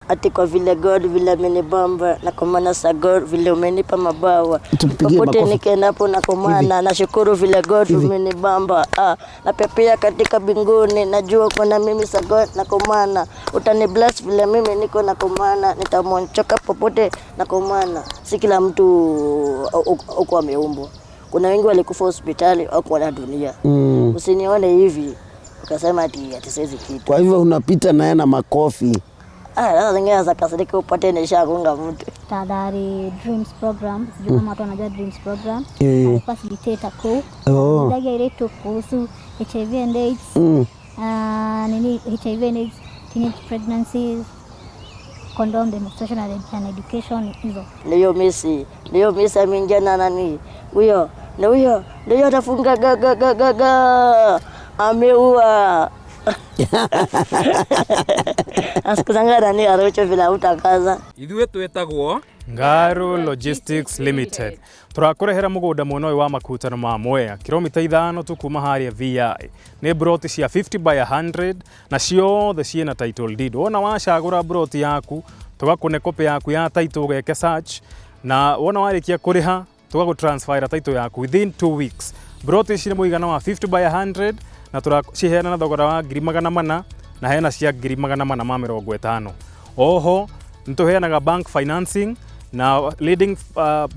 ati kwa vile God vile amenibamba na kwa maana sa God vile umenipa mabawa. Popote nikenapo na kwa maana nashukuru vile God umenibamba. Na pepea katika binguni najua kuna mimi sa God na kwa maana utani bless vile mimi niko na kwa maana nitamwonchoka popote na kwa maana si kila mtu uko ameumbwa. Kuna wengi walikufa hospitali au kwa dunia. Usinione hivi ukasema ati siwezi kitu. Kwa hivyo unapita naye na makofi. Sasa zingine za kasirika upate nishagonga mtu. Tahadhari Dreams program, sijui kama watu wanajua Dreams program. Facilitator ko. Ndaga ile kuhusu HIV and AIDS. Nini HIV and AIDS, teenage pregnancies, condom demonstration and education hizo. Ndio Messi ameingia na nani? Huyo ndio atafunga gaga. Ameua. Asikuzangara ni arocho vila utakaza. Ithuĩ twetagwo Ngaru Logistics Limited. Turakurehera mugunda muno wa makutano ma Mwea kilomita 5 tu kuma haria VI. Ni broti cia 50 by 100 na ciothe ciena title deed. Wona wacagura broti yaku tugakune copy yaku ya title ugeke search na wona warikia kuriha tugagutransfer title yaku within 2 weeks. Broti cire muigana wa 50 by 100 na turaciheana na thogora wa 400 na hena cia 450. Oho nituheanaga bank financing na leading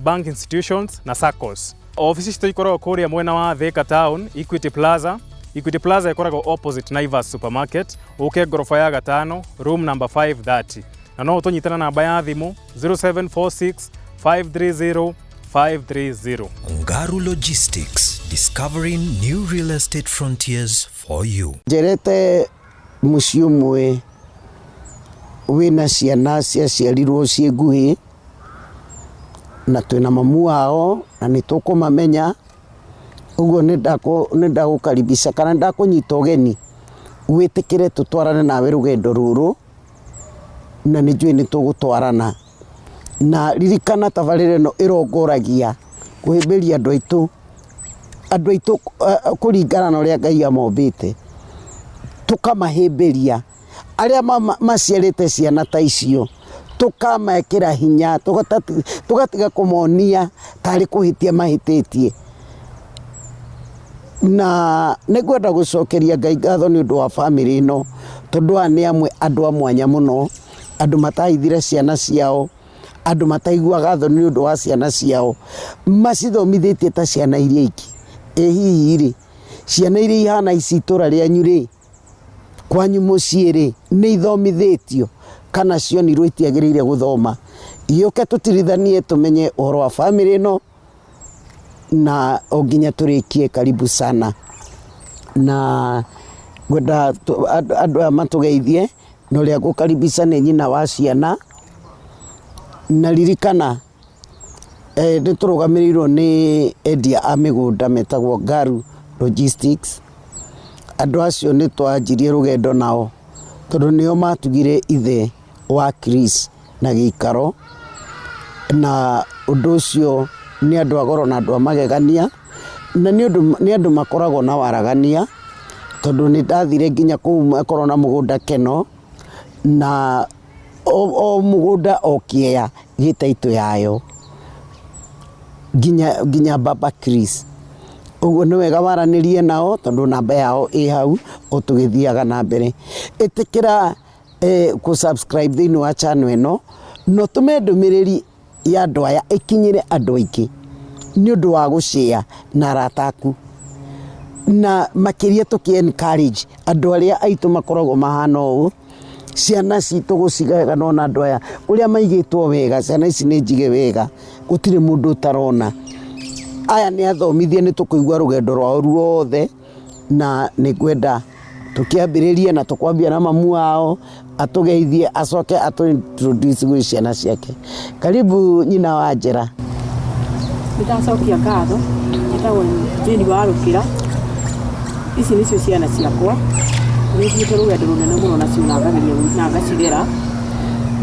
bank institutions na SACCOs. Offices tuikoragwo kuria mwena wa Thika Town, Equity Plaza. Equity Plaza ikoragwo opposite Naivas Supermarket, uke gorofa ya 5, room number 530. Na no tunyitana namba ya thimu 0746 530 530. Ngaru Logistics, discovering new real estate frontiers for you. Jerete muciumwe wina ciana ciaciarirwo cie nguhi na twina mamu wao na nitukumamenya uguo nindagukaribisha kana ndakunyita ugeni witikire tutwarane nawe rugendo ruru na nijui nitugutwarana na ririkana tabarire no irongoragia kuhimbiria andu aitu kuringana na uria Ngai amombite tukamahimbiria aria maciarite ciana ta icio tukamekira hinya tugatiga kumonia tari kuhitia mahititie na nigwenda gucokeria Ngai ngatho ni undu wa family ino tondu ani amwe andu a mwanya muno andu matahithire ciana ciao andu mataiguaga tho ni undu wa ciana ciao macithomithitie ta ciana iria iki hihi ri ciana iria ihana ici itura ria nyuri kwanyu muciiri ni ithomithitio kana cionirwo itiagiriire guthoma iuke tutirithanie tumenye uhoro wa family ino na oginya turikie karibu sana na gwenda andu matugeithie no ria gukaribisha ni nyina wa ciana na ririkana niturugamiriro ni endia a migunda metagwo Ngaru Logistics. Andu acio ni twanjirie rugendo nao tondu nio matugire ithe wa Chris na Gikaro na undu ucio ni andu agoro na andu magegania na ni andu makoragwo na waragania tondu ni ndathire nginya kuu akoro na mugunda Keno na o mugunda okiea gitaito yayo ginya baba Chris. Uguo ni wega waranirie nao tondu namba yao i hau utugithiaga na mbere itikira ku subscribe thini wa channel ino no tume ndumiriri ya andu aya ikinyire andu aingi ni undu wa gushare na rataku na makiria tuki encourage andu aria aitu makoragwo mahana uu ciana citu gucigaga no na andu aya uria maigitwo wega ciana ici ni njige wega gutire mundu utarona aya ni athomithie ni tukuigwa rugendo rwao ruothe na ni gwenda tukiambiririe na tukwambia na mamu wao atugeithie acoke introduce gwi ciana ciake. Karibu nyina wa Njera. Nitacokia ngatho nitagwo Jeni wa Rukira. Ici nicio ciana ciakwa nithiĩte rugendo runene muno nacio na ngageria na ngacirera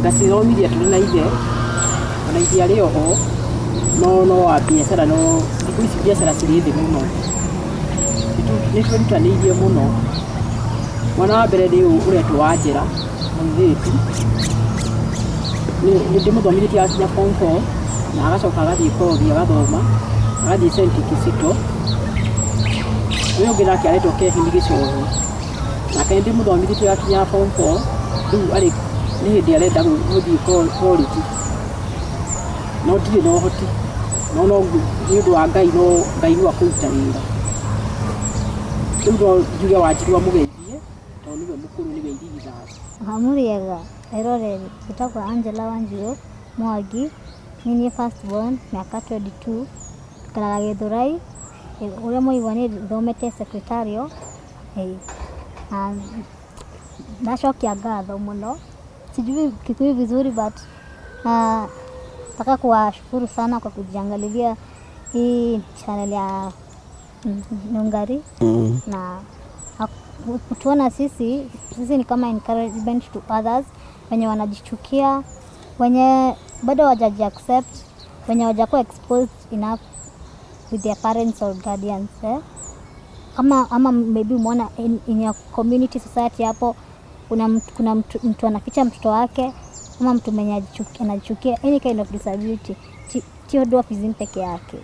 ngacithomithia turi na ithe ona ithe ari oho no wa biacara no ikuici biacara ciri thi muno nitũrutanĩirie muno mwana wa mbere ndi uretwo wa Njera mũirĩtu Nĩ mũthomithĩtie akinya form 4 na agacoka agathiĩ kothi agathoma agathiĩ St. Kizito. Ũyũ ũngĩ nake aretwo Kevin Gĩcogo nake ndĩ mũthomithĩtie akinya form 4 rĩu arĩ nĩ hĩndĩ arenda gũthiĩ college no ndirĩ na ũhoti no nĩ ũndũ wa Ngai no akũruta wĩra. Rĩu no njuge Wanjirũ amũgeithie tondũ nĩwe mũkũrũ nĩwe irigithathi. Mũrĩega Eroreri njĩtagwo Angela Wanjirũ Mwangi niĩ first born mĩaka 22 ngaraga Gĩthũrai ũrĩa mũigua nĩ thomete secretarial. Nacokia ngatho mũno sijui Kikuyu vizuri but nataka kuwashukuru sana kwa kujiangalilia hii channel ya Nungari na kutuona sisi ni kama encouragement to others wenye wanajichukia, wenye bado hawajaji accept, wenye hawajakuwa exposed enough with their parents or guardians. Ama maybe umeona in your community society hapo kuna mtu anaficha mtoto wake ama mtu mwenye anajichukia any kind of disability, sio dwarfism peke yake.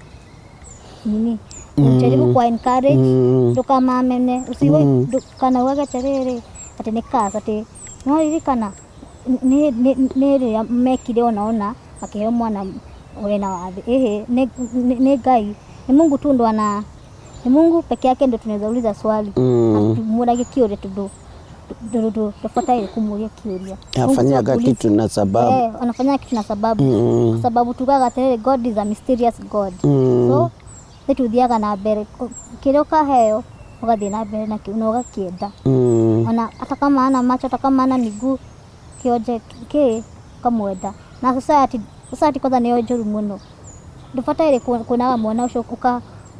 Nini unajaribu kwa encourage ndoka mamene usiwe kana waga terere ati nikasa ati no irikana ni mekire onaona akiheo mwana wena wathi ni Ngai ni Mungu tu ndo ni Mungu peke yake ndo tunaweza uliza swali tumurage kiore tudo tufuataye kumulia kiuria afanyaga kitu na sababu anafanya kitu na sababu kwa sababu tukaga terere God is a mysterious God. So tuthiaga na mbere kiroka heo ugathii na mbere na kiuno ugakienda ona hata kama ana macho hata kama ana miguu kioje kamwenda na society kwanza ni ojoru muno ndufataire kunaga mwana ucio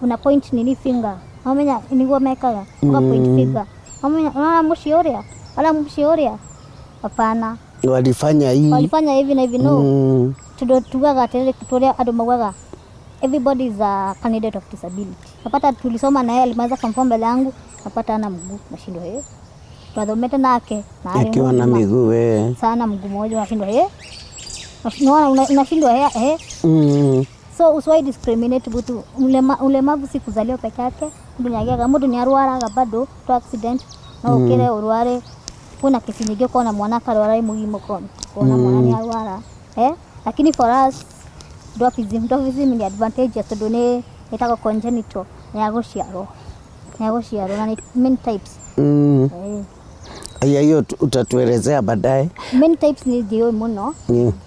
una point nini finger amenya niguo mekaga uka point finger amenya ona muci uria hapana walifanya hivi na hivi no tugaga terere turia andu magwaga everybody is a candidate of disability. Napata tulisoma na yeye alimaza form mbele yangu napata ana mguu nashindo tuadhometa nake na akiwa na miguu sana mguu mmoja nashindo unashindwa so uswai discriminate butu ulemavu si kuzaliwa peke yake ndunyaga mundu ni arwaraga bado to accident na ukire urware kuna kesi nyingi kuona mwana karwara mugimo kuona mwana ni arwara lakini for us dwarfism ni advantageous to done itaka congenital ya gociaro na ni many types. Hiyo utatuelezea baadaye. Many types ni dio muno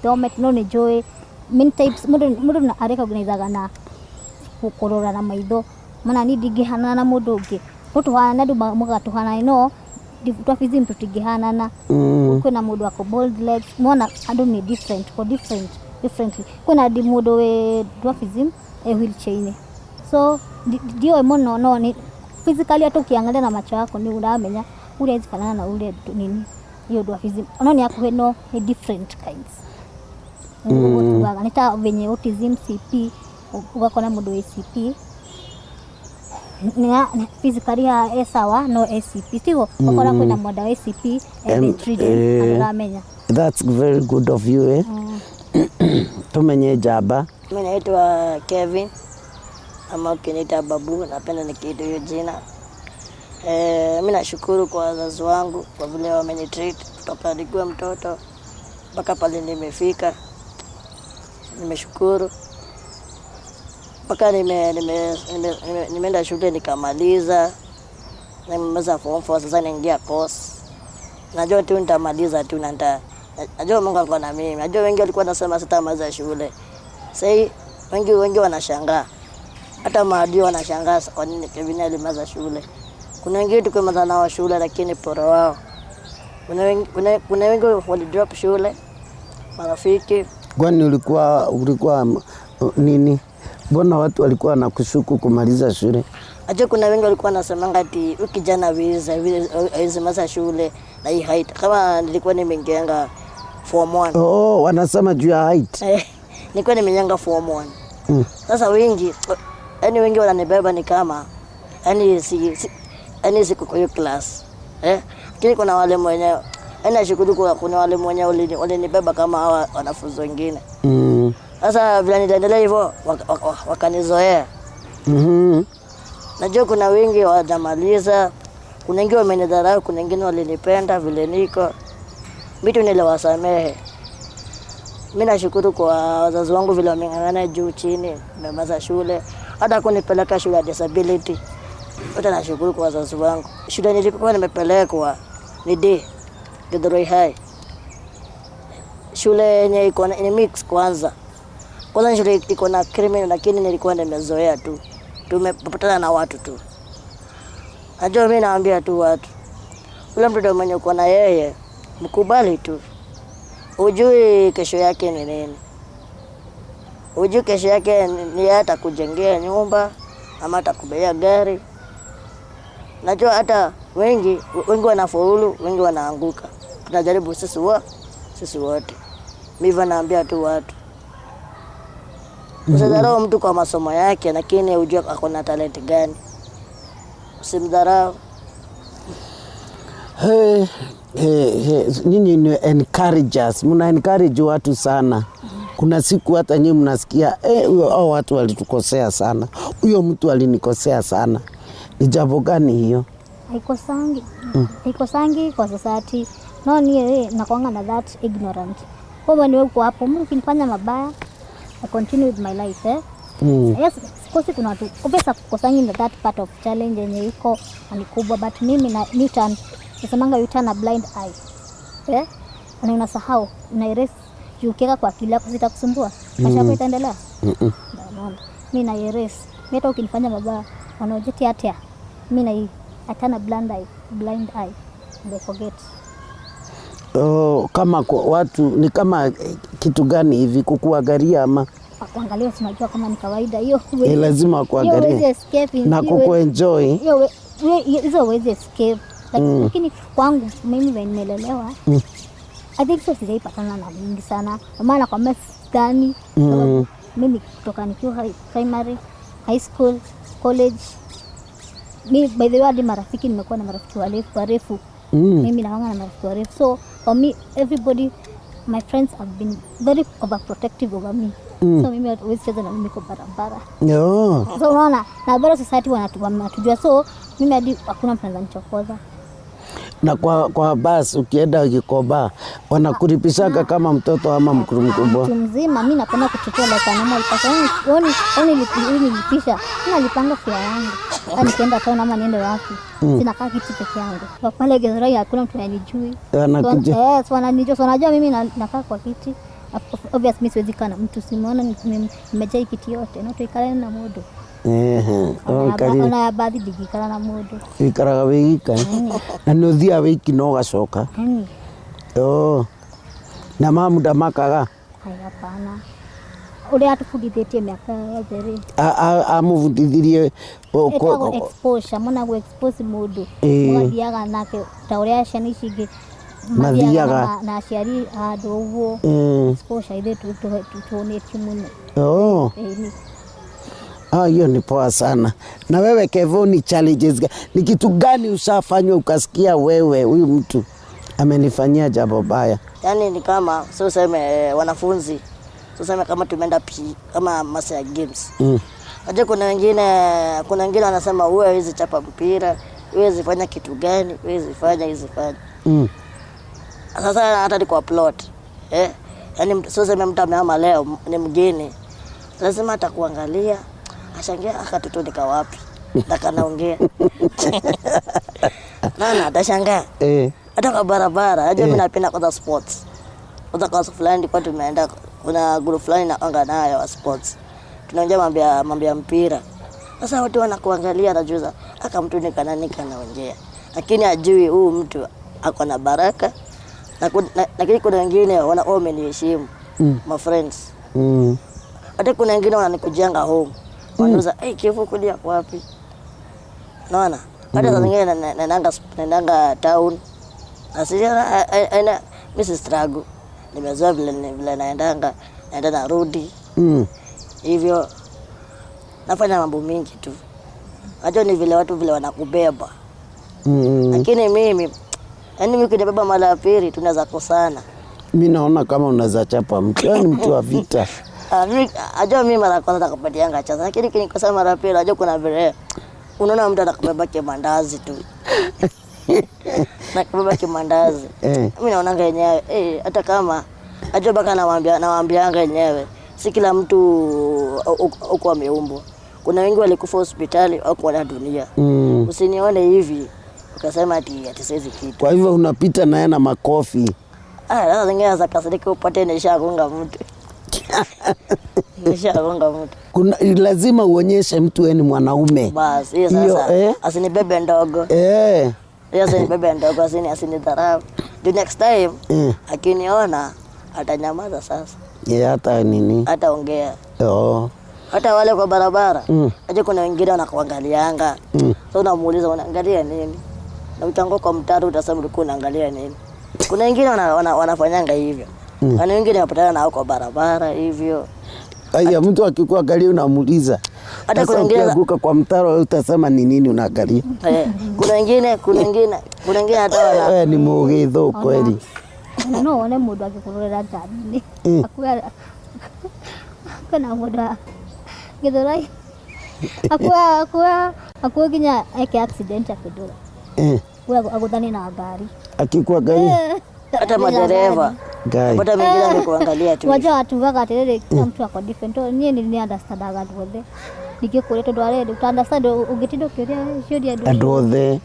domet no ni joy many types mundu na arecognizaga na kukorora na maitho mana ni ndingihana na mundu ungi tutuhana ndu mugatuhana no dwarfism tutingihanana kuna mundu ako bold legs mona andu ni differently kuna di mundu we dwarfism wheelchair so dio muno no ni physically atukiangalia na macho yako ni uramenya ule hizifanana na ule nini hiyo dwarfism unaona yako no ni different kinds nita venye autism CP ugakona mundu we CP ni physically sawa no ACP tigo ukora kuna moda wa ACP anamenya. That's very good of you tumenye jaba. Mimi naitwa Kevin ama ukiniita babu napenda nikiitwa hiyo jina. Mimi nashukuru kwa wazazi wangu kwa vile wamenitreat kutoka nikiwa mtoto mpaka pale nimefika. Nimeshukuru mpaka nimeenda shule nikamaliza. Nimemaliza form 4 sasa naingia course. Najua tu nitamaliza tu na najua Mungu alikuwa na mimi. Najua wengi walikuwa nasema sitamaliza shule. Sasa wengi wanashangaa. Hata maadui wanashangaa kwa nini Kevin alimaliza shule. Kuna wengine tukamaliza nao shule lakini poro wao. Kuna wengi walidrop shule. Marafiki. Kwani ulikuwa nini? Mbona watu walikuwa wanakushuku kumaliza shule? Ajua kuna wengi walikuwa nasemanga ati ukijana hawezi maliza shule na hii height. Kama nilikuwa nimeingianga form 1. Wanasema juu ya height. Nilikuwa nimenyanga form 1. Sasa wengi wananibeba ni kama si kwa hiyo class. Lakini kuna wale mwenye Nashukuru kwa kuna walimu wenye walinibeba kama hawa wanafunzi wengine. Sasa vile nitaendelea hivyo wakanizoea. Najua kuna wengi wajamaliza, kuna wengine wamenidharau, kuna wengine walinipenda vile niko. Mimi niliwasamehe. Mimi nashukuru kwa wazazi wangu vile wameng'ang'ana juu chini, nimemaliza shule, hata kunipeleka shule ya disability. Wote nashukuru kwa wazazi wangu. Shule nilikuwa nimepelekwa ni Gĩthũri High. Shule yenye iko ni mix kwanza. Kwanza shule iko na criminal lakini nilikuwa nimezoea tu. Tumepatana na watu tu. Najua mimi naambia tu watu. Ule mtoto mwenye uko na yeye mkubali tu. Ujui kesho yake ni nini. Ujui kesho yake ni hata kujengea nyumba ama atakubea gari. Najua hata wengi wanafaulu, wengi wanaanguka. Tunajaribu sisi wote. Mimi naambia tu watu. Usidharau mtu kwa masomo yake lakini ujue ako na talent gani. Usimdharau. Nyinyi ni encouragers, mna encourage watu sana. Kuna siku hata nyinyi mnasikia hao watu walitukosea sana. Huyo mtu alinikosea sana. Ni jambo gani hiyo? Haikosangi kwa society. No ni nakuanga na that ignorant. Kwa niwe uko hapo, mimi ukinifanya mabaya, I continue with my life Yes, kosi kuna watu obviously kukosangi na that part of challenge yenye iko ni kubwa, but mimi na Newton nasemanga you turn a blind eye. Na unasahau na erase ukiweka kwa akili yako sitakusumbua. Maisha yako itaendelea. Mimi na erase. Mimi hata ukinifanya mabaya, wanaojeti hata mimi I turn a blind eye and I forget. Kama kwa watu ni kama kitu gani hivi kukuangalia ama kuangalia tunajua kama ni kawaida hiyo lazima kuangalia na kukuenjoy hizo wezi escape lakini kwangu mimi nimelelewa I think so sijaipatana na mingi sana maana kwa mestani mimi kutoka nikiwa primary high school college mimi by the way hadi marafiki nimekuwa na marafiki warefu mimi naanga na marafiki warefu so for me everybody my friends have been very overprotective over me so mimi always cheza na mimi kwa barabara so unaona na bado society wanatujua so mimi hadi hakuna mtu ananichokoza na kwa basi ukienda Gikoba wanakulipishaga kama mtoto ama mkuru mkubwa mtu mzima mimi napenda kuchukua like normal person nilipisha nalipanga fare yangu nikienda town ama niende wapi sina kaa kitu peke yangu kwa pale Gĩthũri hakuna mtu anijui anakuja wananijua wanajua mimi nakaa kwa kiti obviously mimi siwezi kana mtu simuona nimejai kiti yote na tuikale na modo ona baadhi digikala na modo ikaraga wigika na nuthia wiki no gacoka na mamuda makaga hapana ule atufundithĩtie miaka yothe amufundithirie exposure mona go expose mundu mwagiaga nake ta uria ciana ici ingĩ mathiaga na aciari andũ ũguo exposure ithe tuonetio mũno hiyo ni poa sana. Na wewe Kevo, ni challenges ni kitu gani ushafanywa ukasikia wewe huyu mtu amenifanyia jambo baya? Yani ni kama sio sema wanafunzi sema kama tumeenda kama Masia Games. Aje kuna wengine wanasema wewe hawezi chapa mpira, wewe zifanya kitu gani, wewe zifanya hizi fanya. Sasa hata kwa plot. Yani sio sema mtu ameama leo ni mgeni. Lazima atakuangalia, ashangaa akatutonika wapi. Nataka naongea. Nana atashangaa. Hata kwa barabara, aje mimi napenda kwa sports. Kwa fulani kwa tumeenda kuna group fulani na anga nayo wa sports. Tunaongea mambo ya mpira. Sasa watu wanakuangalia anajuza aka mtu nika naongea. Lakini ajui huyu mtu ako na baraka. Lakini kuna wengine wameniheshimu. My friends. Hata kuna wengine wananikujanga home. Wanauza Kevo kulia wapi? Naona. Hata saa zingine naendanga town. Asija aina Mrs. Struggle. Nimezoea vile naenda narudi. Hivyo nafanya mambo mingi tu. Hata ni vile watu vile wanakubeba. Lakini mimi Yaani mimi kinibeba mara ya pili tunaweza kosana. Mimi naona kama unaweza chapa mtu. Yaani mtu wa vita. Ajua mimi mara kwanza nakupatianga chance. Lakini kinikosa mara ya pili ajua kuna vile. Unaona mtu anakubeba kimandazi tu. Nakubeba kimandazi. Mimi naonanga yenyewe hata kama ajua baka nawaambianga yenyewe. Si kila mtu uko ameumbwa. Kuna wengi walikufa hospitali au kwa dunia. Usinione hivi ukasema ati siwezi kitu. Kwa hivyo unapita naye na makofi. Sasa zingine za kasirika upate nishagonga mtu. Nishagonga mtu. Kuna lazima uonyeshe mtu wewe ni mwanaume. Basi hiyo sasa asinibebe ndogo. Yeye asinibebe ndogo, asinidharau. The next time akiniona atanyamaza sasa. Hata nini? Hataongea. Hata wale kwa barabara. Aje kuna wengine wanakuangalianga. Sasa unamuuliza unaangalia nini? Na utango kwa mtaro utasema ulikuwa unaangalia nini? Kuna wengine wanafanyanga hivyo. Na wengine wanapatana nao kwa barabara hivyo. Aya, mtu akikuangalia unamuuliza. Hata kuna wengine ukianguka kwa mtaro wewe utasema ni nini unaangalia? Kuna wengine hata ni mugitho kweli. No, one mundu akikurorera ngari-ini. Kana mundu Gĩthũri. Akuwa nginya eke accident akidura. Wewe agudhani na gari. Akikuangalia. Hata madereva. Hata mwingine amekuangalia tu. Wajua watu waga atiriri kila mtu ako different. Nie ni understandaga andu othe. Ningĩkũria tondũ arenda uta understand ũngĩtinda ũkĩũria ciũria andu othe.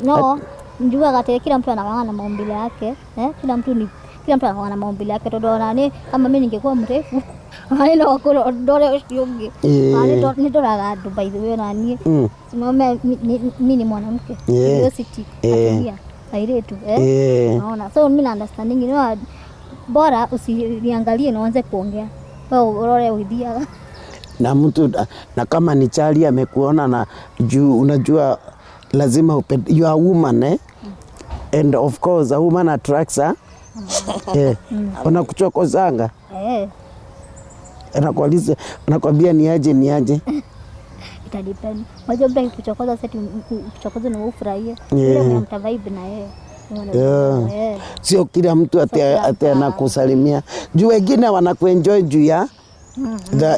No, njugaga atĩ kila mtu anakuanga na maumbile yake, kila mtu anakuanga na maumbile yake tondũ ona ni kama mimi ningekuwa mrefu no kũrora ndore ũcio ũngĩ. Nĩ ndoraga andũ by the way na niĩ. Mimi ni mwanamke. Diversity atumia airetu naona. So mimi na understanding ni bora usiniangalie na uanze kuongea. Wewe urore udhiaga. Na mtu na kama ni chali amekuona na juu unajua lazima you are a woman and of course a woman attracts unakuchokozanga anakwambia ni aje itadepend. Wajua mbona kuchokoza sasa kuchokoza na ufurahie ile mta vibe na yeye. Sio kila mtu ate anakusalimia. Juu wengine wanakuenjoy juu ya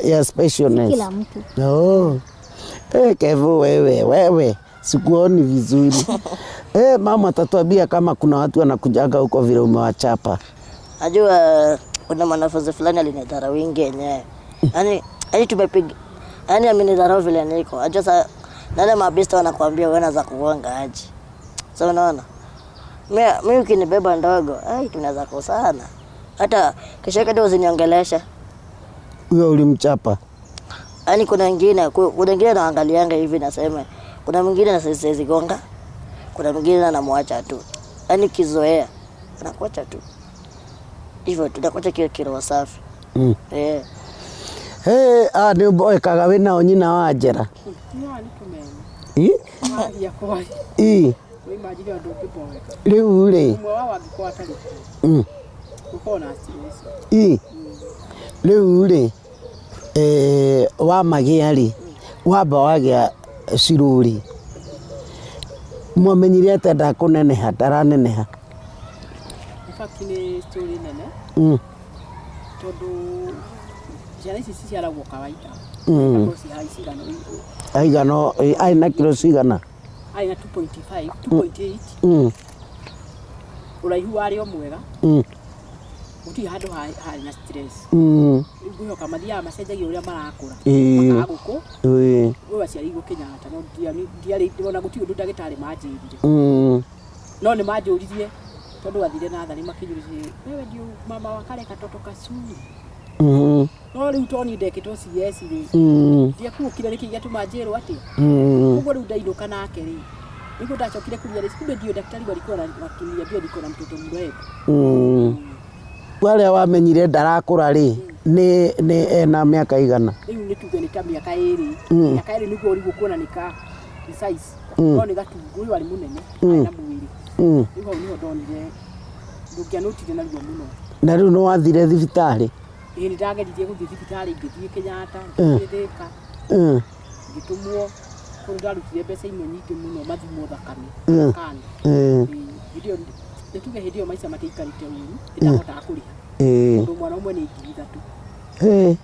ya specialness. Kila mtu. Kevo wewe sikuoni vizuri. Mama atatuambia kama kuna watu wanakujaga huko vile umewachapa. Najua kuna mwanafunzi fulani alinidharau wingi yenyewe. Yaani tumepiga. Yaani amenidharau vile niko. Ajua sasa nale mabista wanakuambia wewe unaanza kuonga aje. Sasa unaona? Mimi ukinibeba ndogo, tunaweza kosana. Hata kesho kidogo usiniongelesha. Huyo ulimchapa. Yaani kuna wengine naangalianga hivi nasema, kuna mwingine na siwezi gonga. Kuna mwingine anamwacha tu. Yaani kizoea anakuacha tu. Hivyo tunakuacha kile safi. Ni boy kaga wina onyina wa njera. Riu ri riu ri wa Magegania wamba wagĩa cirũri mwamenyire atĩ ndakũneneha ndaraneneha. Fakti ni story nene tondũ ciana ici ciciaragwo kawaida. Aigano aina kilo cigana? Aina 2.5 2.8 uraihu wario mwega gũtirĩ handũ harĩ na stress. Rĩu kama dia macenjagia ũrĩa marakũra makagũkũ wewe aciari Kenyatta no ndiarĩ ndĩrona gũtirĩ ũndũ ndagĩtarĩ manjĩrire no nĩ manjũririe tondũ wathire nathari makĩnjũririe wewe ndio mama wa kale katoto kasuri. No rĩu toni ndekĩtwo CS rĩ ndiakũkire nĩkĩ gatũma njĩrwo atĩ ũguo rĩu ndainũka nake rĩ nĩguo ndacokire kuria rĩ kumbe ndio daktari walikuwa wakiniambia niko na mtoto mrefu. Wale wamenyire ndarakũra rĩ ni ena miaka igana? Rĩu nĩ tuge nĩ ta mĩaka 2 mĩaka 2 nĩguo ũrigũ kuona nĩ size no nĩ gatungu ũyũ arĩ mũnene na mwĩrĩ. Rĩu hau nĩho ndonire ndũngĩanũtire na ruo mũno. Na rĩu no wathire thibitarĩ? Nĩ ndageririe gũthiĩ thibitarĩ ngĩthiĩ Kenyatta ngĩthĩka ngĩtũmwo kũrĩa ndarutire mbeca imwe nyingĩ mũno mathimo thakame kana video nituge hidio maisha matikarite uru ndahota kuriha ndu mwana umwe ni 3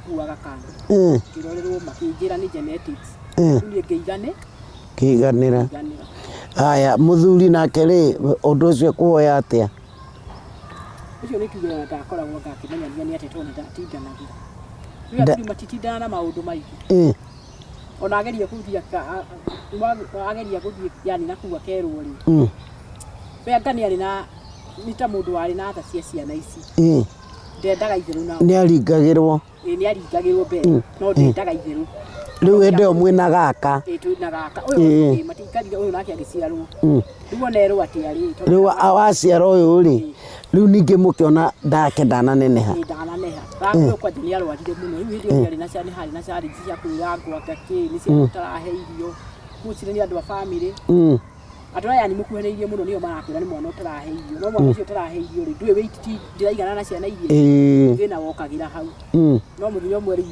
kuaga kana kirorerwo makinjira ni genetics ni ngeigane kiganira aya muthuri nake ri undu ucio kuoya atia ucio ni kiugo ndakoragwo ngakimenya ni ati tone ndatinganagira rĩu matitindana na maundu maingĩ ona ageria kuthia ageria kuthia yani na kuwa kerwo ri Ngani ari na nita mundu ari na tha cia ciana ici ndendaga itheru na ni aringagirwo ni aringagirwo mbere no ndendaga itheru riu ende omwe na gaka na gaka uyu matikarire uyu nake agiciarwo riu onerwo ati ari riu awaciarwo uyu ri riu ningi mukiona ndake ndananeneha rakwo kwa jini arwarire muno riu hindi ari na ciana hari na ciana cia kuira ngwaka ki ni cia tarahe irio kucire ni andu a family Andũ aya ni mukuhanĩirie muno nio marakwĩra ni mwana ũtarahe irio no mwana ũcio ũtarahe irio ri ndũĩ weight ti ndiraigana na ciana irio thĩna wokagira hau no mũthenya ũmwe ri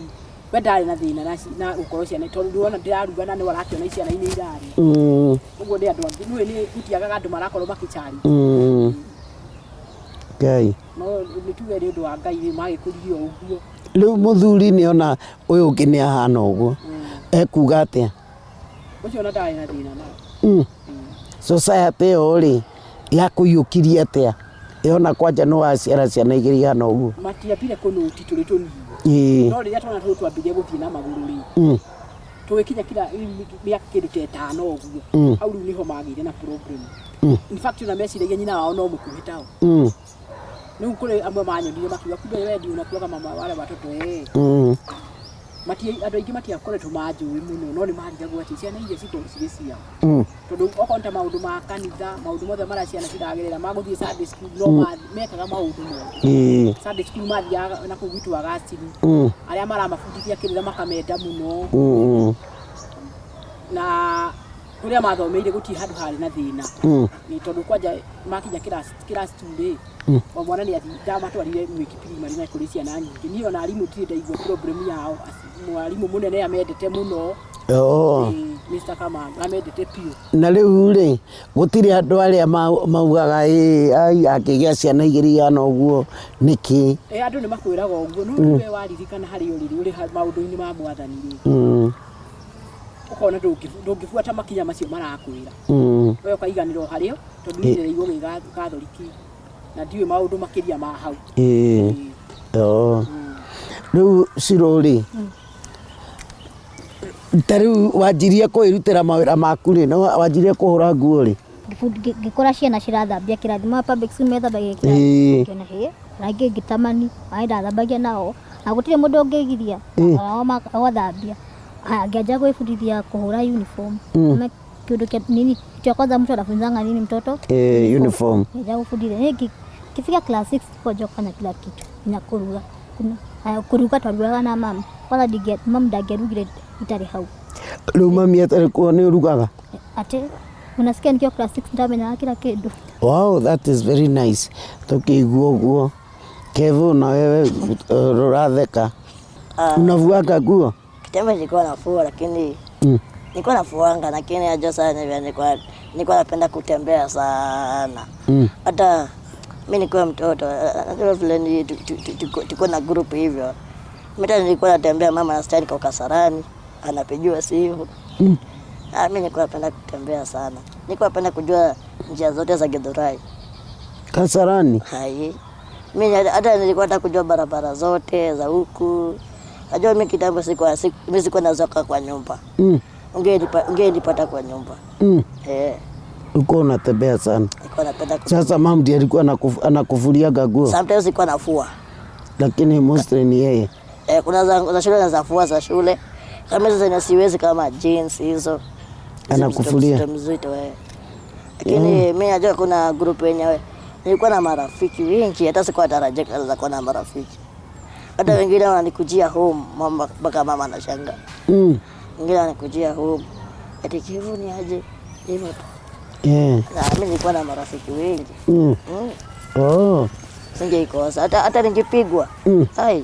we ndarĩ na thĩna na gũkorwo ciana tondũ ndĩrona ndĩraruga na nĩ warakĩona ciana-inĩ irarĩ ũguo nĩ andũ angĩ nĩwe nĩ gũtiagaga andũ marakorwo makĩcari Ngai no nĩ tuge nĩ ũndũ wa Ngai magĩkũririo ũguo rĩu mũthuri nĩ ona ũyũ ũngĩ nĩ ahana ũguo ekuga atĩa ũcio ona ndarĩ na thĩna nao society yo ri ya kuyukiria atia yona kwanja no aciara ciana igiri hana uguo matiapire kunuti turi tunini no riria twana tu twambire guthie na maguru ri tugikinya kila miaka kirite 5 uguo au riu niho magire na problem in fact na meciragia nyina wao no mukuhitao niu kuri amwe manyonire makiuga kumbe wendi unakuaga mama wale watoto mati andu aingi matiakoretwo manjui muno no ni marigagwo ati ciana iria cikorwo cirĩ ciao tondu okonta maundu ma kanitha maundu mothe mara ciana ciragerera maguthie Sunday school no mekaga maundu mothe Sunday school mathiaga na kugwitwa agaciri aria maramabundithia kirira makamenda muno na kuria mathomeire guti handu hari na thina ni tondu kwanja makinya class 2 wa mwana ni ati dama twarire mwiki primary na kuri ciana nyingi ni ona arimu tire ndaigua problem yao mwarimu munene amendete muno Mr. Kama amendete pio na riu ri gutiri andu aria maugaga ai akigia ciana igiri hana uguo niki andu ni makwiraga uguo no we waririkana hari uriri uri maundu-ini ma mwathani ri ukona ndungibuata makinya macio marakwira we ukaiganirwo hario tondu ni ndeigwo gi gatholiki na ndiwe maundu makiria ma hau riu cirori tariu wanjirie kwirutira mawira maku ri no wanjirie kuhura nguo ri ngikora ciana cirathambia kirathima public school methambagia kirathima kiona he rangi ngitamani aida thambagia nao na gutire mundu ungigiria awathambia angeanjia gwĩbundithia kuhura uniform na kiundu kia nini cha kwanza mtu anafunzanga nini mtoto uniform ngeanjia gũbundithia kifika class 6 koja kufanya kila kitu na kuruga kuruga twarugaga na mama kwanza mama ndagerugire itari hau riu mami atari kuo ni urugaga ati unasikia nikiwa class 6 ndamenya kila kindu wow that is very nice tukiguo guo Kevo na wewe ruratheka unavuaga nguo kitembe nilikuwa nafua lakini nilikuwa nafuanga lakini aje sana nilikuwa napenda kutembea sana hata mimi nilikuwa mtoto najua vile tuko na group hivyo mimi nilikuwa natembea mama na style kwa Kasarani anapigiwa simu mimi nilikuwa napenda kutembea sana nilikuwa napenda kujua njia zote za Gĩthũri Kasarani hai mimi hata nilikuwa nataka kujua barabara zote za huku najua mimi kitambo sikuwa nazoka kwa nyumba ungenipata kwa nyumba uko unatembea sana nilikuwa napenda sasa mama ndiye alikuwa anakufulia nguo sometimes nilikuwa nafua lakini mostly ni yeye kuna za shule na zafua za shule kama hizo zenye siwezi kama jeans hizo anakufulia mzito lakini mimi najua kuna group yenyewe nilikuwa na marafiki wengi hata sikuwa tarajia za kuwa na marafiki hata wengine wananikujia home mama mpaka mama anashangaa wengine wananikujia home eti Kevo ni aje hivyo na mimi nilikuwa na marafiki wengi singeikosa hata ningepigwa hai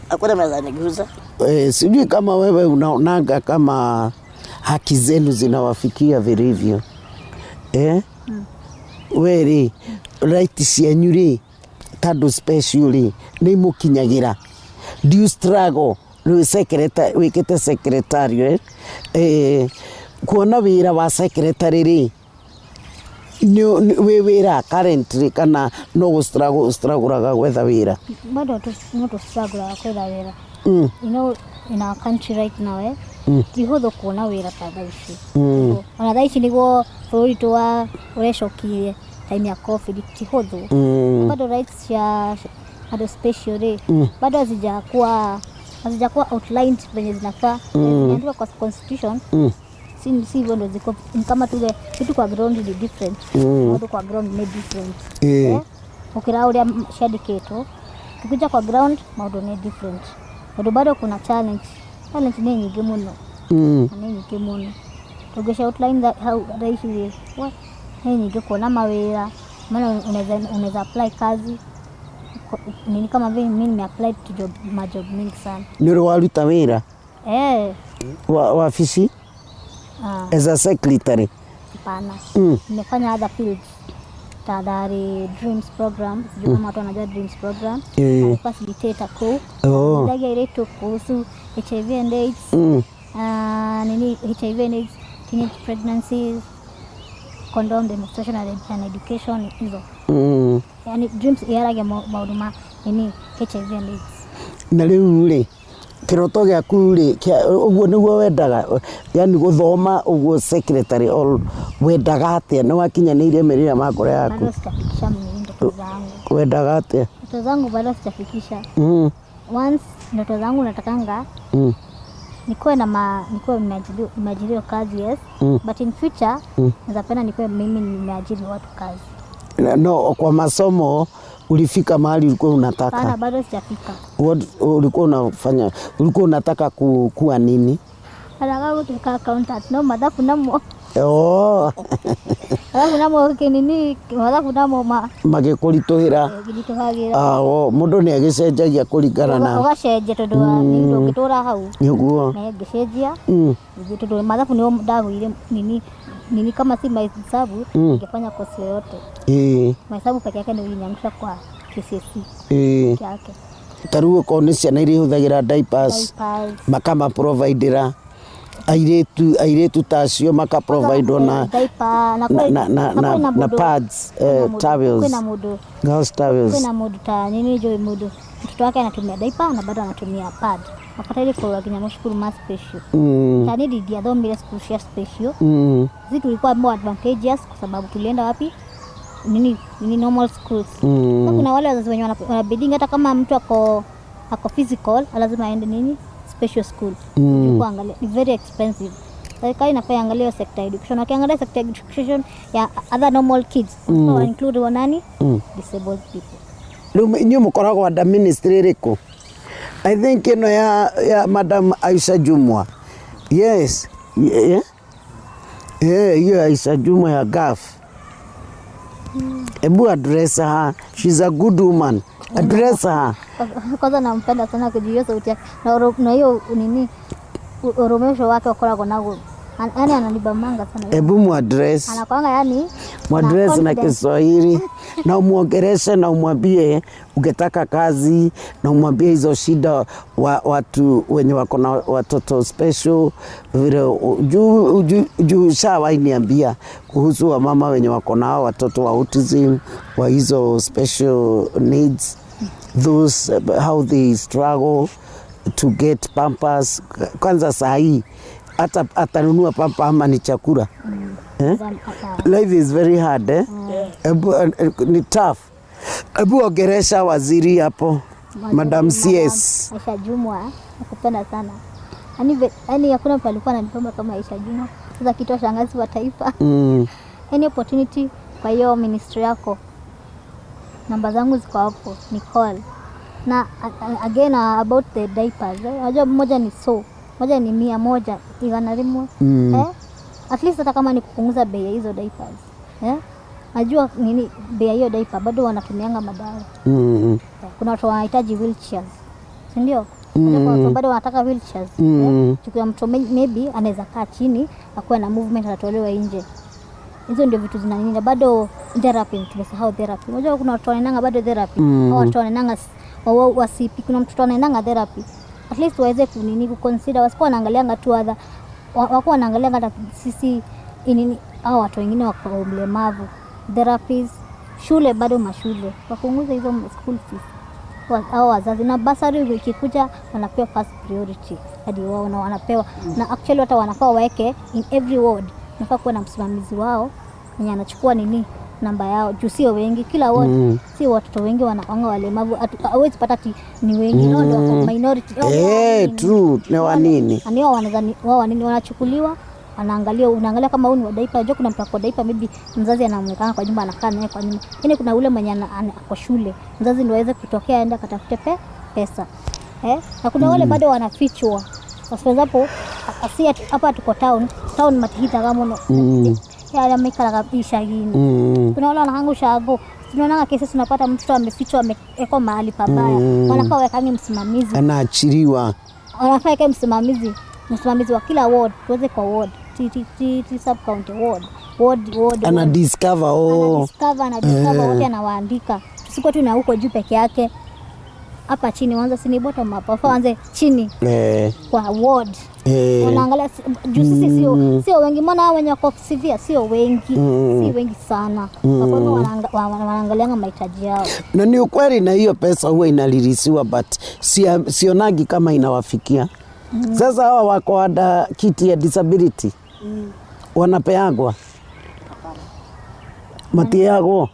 hakuna meza niguza sijui kama wewe unaonaga kama haki zenu zinawafikia vilivyo weri right cianyu ri kado special ri ni mukinyagira do you struggle no secretary wikite secretary kuona wira wa secretary ri we wira currently kana no struggle gwetha wira bado tu struggle kwetha wira you know in our country right now tihuthu kuona wira ta thaici ona thaici niguo bũrũri twa ũrecokirie time ya covid tihuthu bado rights cia ado special ri bado hazijakuwa outlined venye zinafaa zimeandikwa kwa constitution si hivyo ndo ziko kama tule kitu kwa ground ni different watu kwa ground ni different ukira ulia shadiketo tukija kwa ground maudo ni different bado kuna challenge ni nyingi muno ni nyingi muno tugesha outline that how raishi what ni nyingi kuona mawira maana unaweza apply kazi nini kama vile mimi nime apply to job mingi sana ni waluta wira wa ofisi as a secretary pana nimefanya other fields tadari dreams program sijui kama watu wanajua dreams program facilitator ndaga ile tu kuhusu HIV and AIDS nini HIV and AIDS teenage pregnancies condom demonstration and education hizo yani dreams yarage mauduma nini HIV and AIDS na riu ri kiroto gyaku ri uguo niguo wendaga yani guthoma uguo secretary all wendaga atia no wakinyaniire merira makore yaku bado sitafikisha ndoto zangu wendaga atia ndoto zangu bado sitafikisha once ndoto zangu natakanga nikuwe nimeajiriwa kazi but in future nazapenda nikuwe mimi nimeajiri watu kazi no kwa masomo ulifika mahali ulikuwa unataka hapana bado sijafika ulikuwa unafanya ulikuwa unataka kuwa nini nataka kuwa accountant no madhafu namo madhafu namo kinini madhafu namo magikurituhira mundu ni agicenjagia kuringana na ugacenjia tondu ndio ngitura hau niguo na ngicenjia tondu madhafu ni ndaguire nini kama si mahesabu ningefanya kosi yote mahesabu peke yake ndio ilinyangisha kwa KCSE yake taruo konesha na irihuthagira diapers makama providera airetu tacio maka provide na pads towels kuna mudu girls towels kuna mudu ta nini jo mudu mtoto wake anatumia diaper na bado anatumia pad wakati ile kwa kinyamo shukuru ma special tani dia dhomile school share special zitu ilikuwa more advantageous kwa sababu tulienda wapi nini normal schools kuna wale wazazi wenye wanabidinga hata kama mtu ako physical lazima aende nini special school kuangalia ni very expensive serikali inafanya angalia sector education wakiangalia sector education ya other normal kids so include wanani disabled people nyo mkoragwa under ministry riko I think ya Madam Aisha Jumwa yes hiyo Aisha Jumwa ya GAF ebu address her she's a good woman address her kwanza nampenda sana kujua sauti yake na hiyo nini oromesho wake ukoragwa nago yani ananibamanga sana ebu mu address anakwanga yani mu address na Kiswahili na umwongereshe na umwambie ungetaka kazi na umwambie hizo shida watu wenye wako na watoto special vile juu shawa niambia kuhusu wa mama wenye wako na watoto wa autism wa hizo special needs those how they struggle to get pampers kwanza sahi hata atanunua pampa ama ni chakula life is very hard ni tough ebu ongeresha waziri hapo Madam CS Aisha Jumwa nakupenda sana yani hakuna mtu alikuwa ananipenda kama Aisha Jumwa sasa kitu shangazi wa taifa any opportunity kwa hiyo ministry yako namba zangu ziko hapo ni call na again about the diapers unajua moja ni moja ni 100 iganarimu at least hata kama ni kupunguza bei ya hizo diapers najua nini bei ya hiyo diaper bado wanatumianga madawa kuna watu wanahitaji wheelchairs si ndio watu bado wanataka wheelchairs chukua mtu maybe anaweza kaa chini akuwe na movement atatolewa nje Hizo ndio vitu zinanini. Bado therapy, tumesahau therapy. Unajua kuna watu wanaenda bado therapy. Au watu wanaenda wasipi, kuna mtu anaenda therapy. At least waweze kunini kuconsider, wasipo wanaangalianga tu other, wako wanaangalianga hata sisi nini au watu wengine wako ulemavu. Therapies, shule bado mashule wapunguze hizo school fees au wazazi, na basari ikikuja wanapewa first priority hadi wao na wanapewa na actually hata wanafaa waweke in every ward, nafaa kuwa na msimamizi wao mwenye anachukua nini namba yao, juu sio wengi kila ward, sio watoto wengi wanaanga walemavu, hawezi pata ni wengi ndio minority. True ni wanini ani wao wanini wanachukuliwa, unaangalia kama huyu ni wadaipa, unajua kuna mtu kwa daipa maybe mzazi anaonekana kwa nyumba anakaa naye kwa nyumba. Yaani kuna ule mwenye kwa shule, mzazi ndio aweze kutokea aenda katafute pesa. Na kuna wale bado wanafichwa. Kwa sababu hapa tuko town matihita kama no. Ya mekala kabisa gini. Kuna wale wanahangusha hapo. Tunaona kesi tunapata mtoto amefichwa amewekwa mahali pabaya. Wanafaa wakange msimamizi. Anaachiliwa. Wanafaa kama msimamizi wa kila ward, tuweze kwa ward. Sub county ward ana discover wote anawaandika, tusiko tu na huko juu peke yake, hapa chini wanza sini bottom up, anze chini kwa ward wanaangalia juu sisi sio wengi, maana hao wenye wako severe sio wengi, si wengi sana, kwa wanaangalia mahitaji yao. Na ni ukweli, na hiyo pesa huwa inalirisiwa but sionagi kama inawafikia. Sasa hawa wako ada kiti ya disability wanapeagwa matiago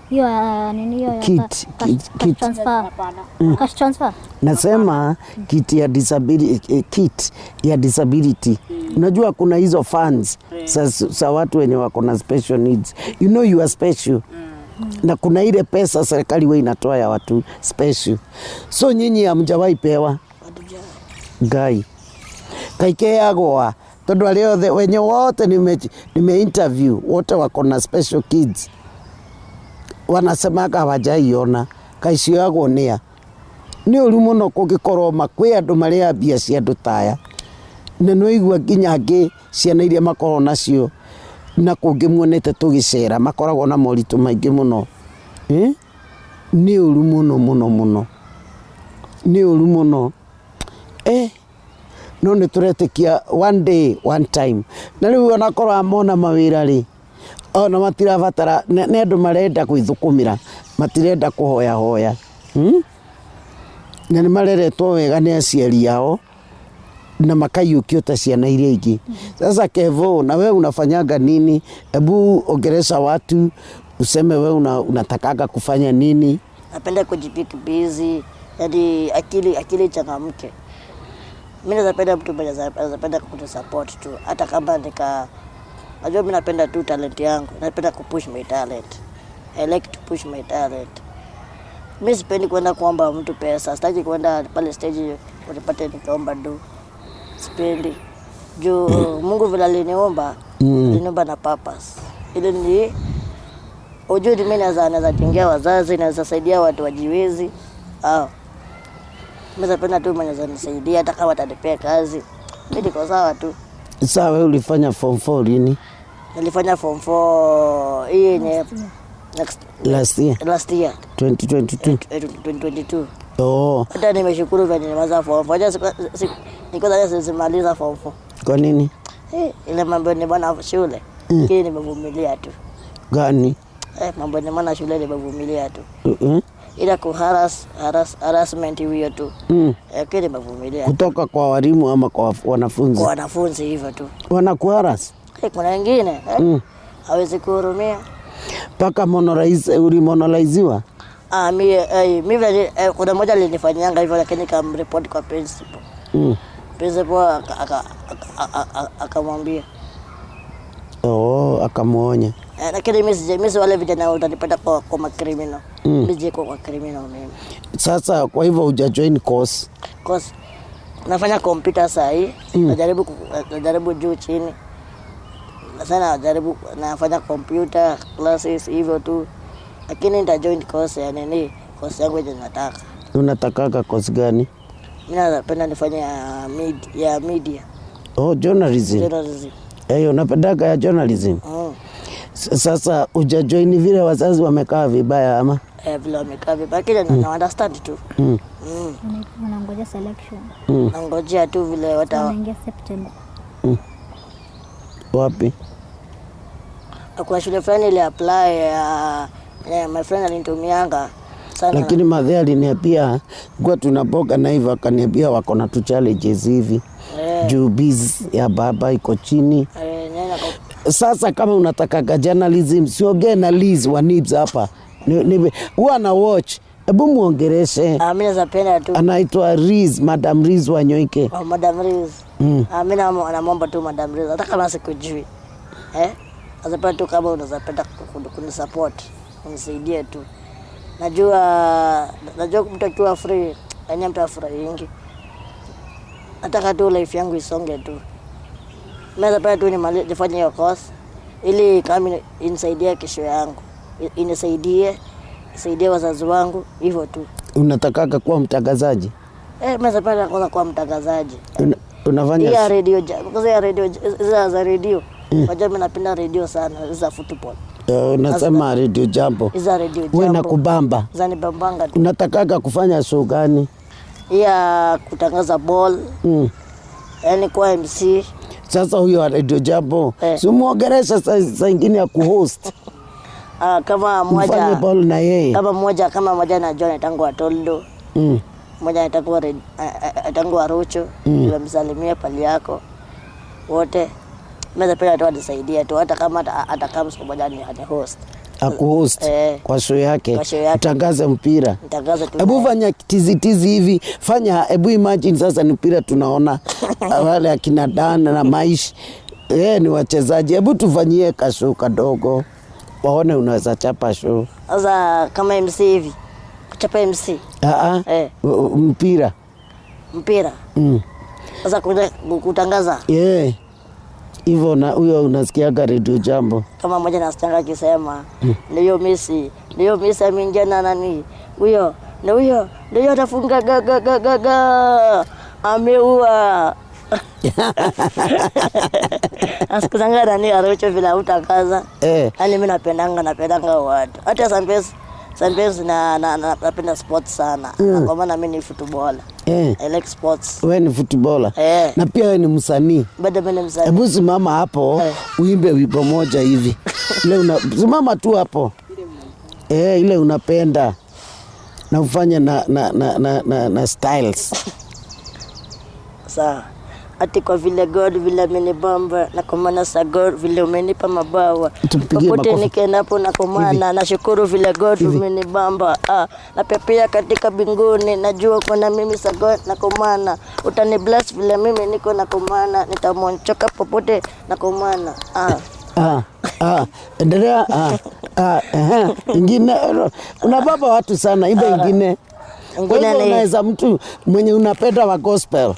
hiyo nini hiyo kit transfer cash transfer, nasema kiti ya disability, kit ya disability. Unajua kuna hizo funds sa watu wenye wako na special needs, you know you are special. Na kuna ile pesa serikali wewe inatoa ya watu special, so nyinyi hamjawahi pewa gai kaikeagwa tondu aliothe wenye wote nime interview wote wako na special kids wanasemaga hawajaiona kaicio yagwo nia ni uri muno kungikorwo makwi andu maria bia cia andu taya na no igua nginya angi ciana iria makorwo nacio na kungi muonete tugicera makoragwo na moritu maingi muno ni uri muno ni uri muno no ni turetikia one day one time na riu onakorwo amona mawira ri ona matirabatara ne andu marenda kwithukumira matirenda kuhoya na ni mareretwo wega ni aciari yao na makayukio ta ciana iria ingi. Sasa Kevo, na wewe unafanyanga nini? Hebu ongelesha watu useme wewe unatakaga kufanya nini? Napenda kujipika busy, hadi akili changamke. Mimi napenda mtu mwenye anapenda kutusupport tu, hata kama najua mimi napenda tu talent yangu, napenda kupush my talent. I like to push my talent. Mimi sipendi kwenda kuomba mtu pesa, sitaki kwenda pale stage unipate nikiomba do. Sipendi. Juu Mungu vile aliniomba, aliniomba na purpose. Ile ni ujue mimi naweza tingia wazazi, naweza saidia watu wajiwezi. Mimi napenda tu mwenye zanisaidia hata kama atanipea kazi. Mimi niko sawa tu. Sasa wewe ulifanya form 4 lini? Nilifanya form 4 hii yenye last year 2022. Hata nimeshukuru vile nimaliza form 4. Niko simaliza form 4. Kwa nini? Ile mambo ni bwana shule. Kile nimevumilia tu. Gani? Mambo ni maana shule nimevumilia tu. Ila harassment hiyo tu. Kile nimevumilia. Kutoka kwa walimu ama kwa wanafunzi? Kwa wanafunzi hivyo tu. Wanakuharas? Kuna wengine hawezi kuhurumia. Paka ulimonolaiziwa? Mimi kuna mmoja alinifanyanga hivyo, lakini kamreport kwa principal. Principal akamwambia. Akamuonya. Lakini mimi wale vijana utanipata kwa criminal. Mimi kwa criminal mimi. Sasa kwa hivyo hujajoin course? Course nafanya computer sahi, najaribu juu chini. Sana najaribu nafanya computer classes hivyo tu. Lakini nitajoin course ya nini? Course yangu yenye nataka. Unatakaga course gani? Mimi napenda nifanye ya media. Journalism. Unapenda ya journalism? Sasa ujajoin vile wazazi wamekaa vibaya ama? Vile wamekaa vibaya kile na understand tu. Wanangoja selection. Nangojea tu vile wataingia September. Wapi? Kwa shule fulani ile apply my friend alinitumianga sana. Lakini madhe aliniambia kwa tunapoka na hivyo akaniambia wako na tu challenges hivi. Juu biz ya baba iko chini. Sasa kama unataka journalism siongee na Liz wa Nibs hapa. Huwa na watch. Hebu muongereshe. Mimi nazapenda tu. Anaitwa Riz, Madam Riz wa Nyoike. Madam Riz. Mimi naomba tu Madam Riz. Hata kama sikujui. Nazapenda tu kama unazapenda kunisupport. Unisaidie tu. Najua mtu akiwa free, yani mtu afurahingi. Nataka tu life yangu isonge tu. Mimi napenda tu nifanye hiyo course ili kama inisaidie kesho yangu. Inisaidie wazazi wangu hivyo tu. Unataka kuwa mtangazaji? Mimi napenda kuwa mtangazaji. Unafanya ya radio, kwa radio za radio. Wajua mimi napenda radio sana, za football. Unasema radio jambo. Za radio jambo. Wewe nakubamba. Zani bambanga tu. Unataka kufanya show gani? Ya kutangaza ball. Yaani kwa MC. Sasa huyo radio jambo. Si muongeresha saa nyingine ya kuhost. Kama mmoja ball na yeye. Kama mmoja na John tangu Atoldo. Mmoja tangu Arocho. Nilimsalimia pali yako. Wote mimi napenda tu anisaidia tu hata kama siku moja ni host. Akuhost kwa show yake. Tangaza mpira. Tangaza tu. Hebu fanya tizi hivi. Hebu imagine sasa ni mpira tunaona wale akina Dana na Maishi. Ni wachezaji. Hebu tufanyie kashow kadogo. Waone unaweza chapa show. Sasa kama MC hivi. Kuchapa MC. Mpira. Sasa kutangaza. Hivyo na huyo unasikiaga radio jambo. Kama mmoja nasikianga akisema ndio Messi ameingia na nani? Huyo atafunga gaga. Ameua. Asikuzanga nani Arocho vile utakaza. Yaani mimi napendanga watu. Hata sometimes napenda sports sana. Kwa maana mimi ni footballer. I like sports. Wewe ni footballer. Na pia wewe ni msanii. Bado mimi ni msanii. Hebu simama hapo uimbe wimbo moja hivi. Ile simama tu hapo. Ile unapenda. Na ufanye na styles. Sawa. Ati kwa vile God vile amenibamba na kwa maana sa God vile umenipa mabawa. Popote nikenapo na kwa maana nashukuru vile God umenibamba. Na pepea katika binguni najua kuna mimi sa God na kwa maana utani bless vile mimi niko na kwa maana nitamonchoka popote na kwa maana. Endelea. Ingine unababa watu sana ibe ingine. Unaweza mtu mwenye unapenda wa gospel.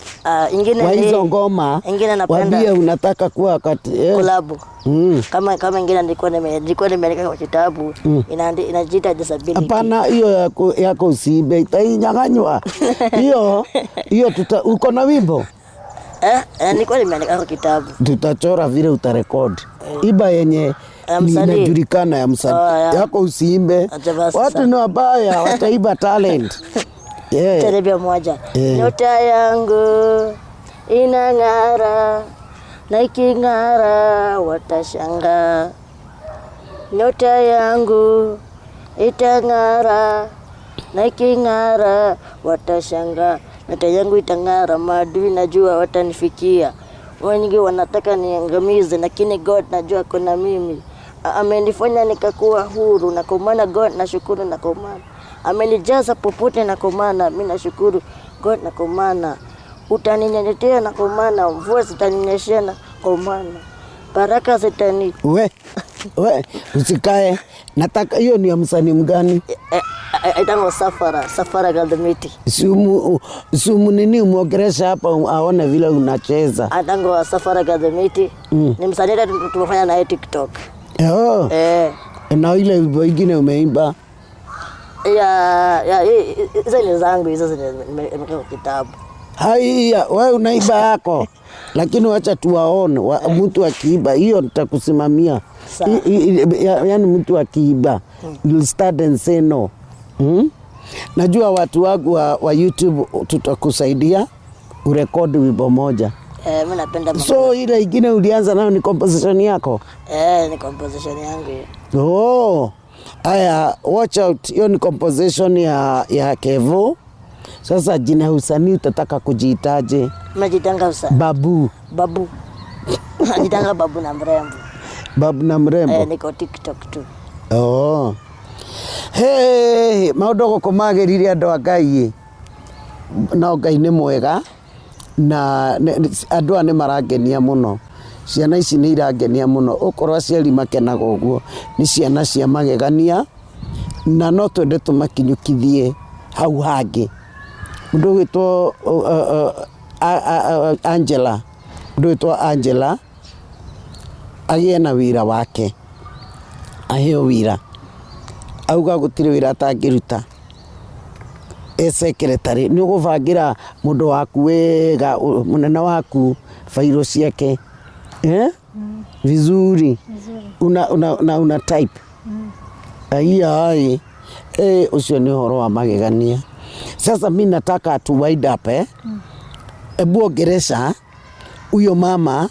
Ingine wa hizo ngoma. Ingine napenda. Wabia unataka kuwa kolabu. Kama ingine nilikuwa nimeandika kwa kitabu inajiita disability. Hapana hiyo yako usiibe itainyang'anywa. Hiyo uko na wimbo? Nilikuwa nimeandika kwa kitabu. Tutachora vile utarekodi. Iba yenye inajulikana ya msanii. Yako usiimbe. Watu ni wabaya wataiba talent. Telebia moja. Nyota yangu inang'ara na iking'ara watashanga. Nyota yangu itang'ara na iking'ara watashanga. Nyota yangu itang'ara maadui najua watanifikia. Wengi wanataka niangamize lakini God najua kuna mimi. Amenifanya nikakuwa huru na kwa maana God nashukuru na kwa maana amenijaza popote na kwa maana mimi nashukuru God na kwa maana utaninyenyekea na kwa maana mvua zitaninyeshea na kwa maana baraka zitani. We usikae. Nataka hiyo ni ya msanii mgani? Itango Safara Gadamiti. Sumu nini umuongeresha hapa aone vile unacheza. Itango Safara Gadamiti. Ni msanii tumefanya na TikTok. Na ile wengine umeimba. Hizo ni zangu hizo nimeweka kitabu. Haya, wewe unaiba yako. Lakini wacha tuwaone mtu akiiba, hiyo nitakusimamia. Yaani mtu akiiba, you'll start and say no. Najua watu wangu wa YouTube tutakusaidia urekodi wimbo moja. Mimi napenda mambo. So ile ingine ulianza nayo ni composition yako? Ni composition yangu. Oh. Aya, watch out. Hiyo ni composition ya Kevo. Sasa jina usanii utataka kujiitaje? Najitanga usanii. Babu. Najitanga Babu na Mrembo. Babu na Mrembo? Niko TikTok tu. Oh. Hey, maundu kumagerire andu a Ngai. Na Ngai ni mwega na andu ane marangenia muno. Ciana ici ni irangenia muno. Ukorwo aciari makenaga uguo ni ciana cia magegania na no twende tumakinyukithie hau hangi. Mundu witwo Angela. Mundu witwo Angela agie na wira wake. Aheo wira. Auga gutire wira atangiruta. Secretary ni ugubangira mundu waku wega munene waku failo ciake vizuri una type ai ucio ni horo wa magegania. Sasa mimi nataka tu wide up ebu ongeresha huyo mama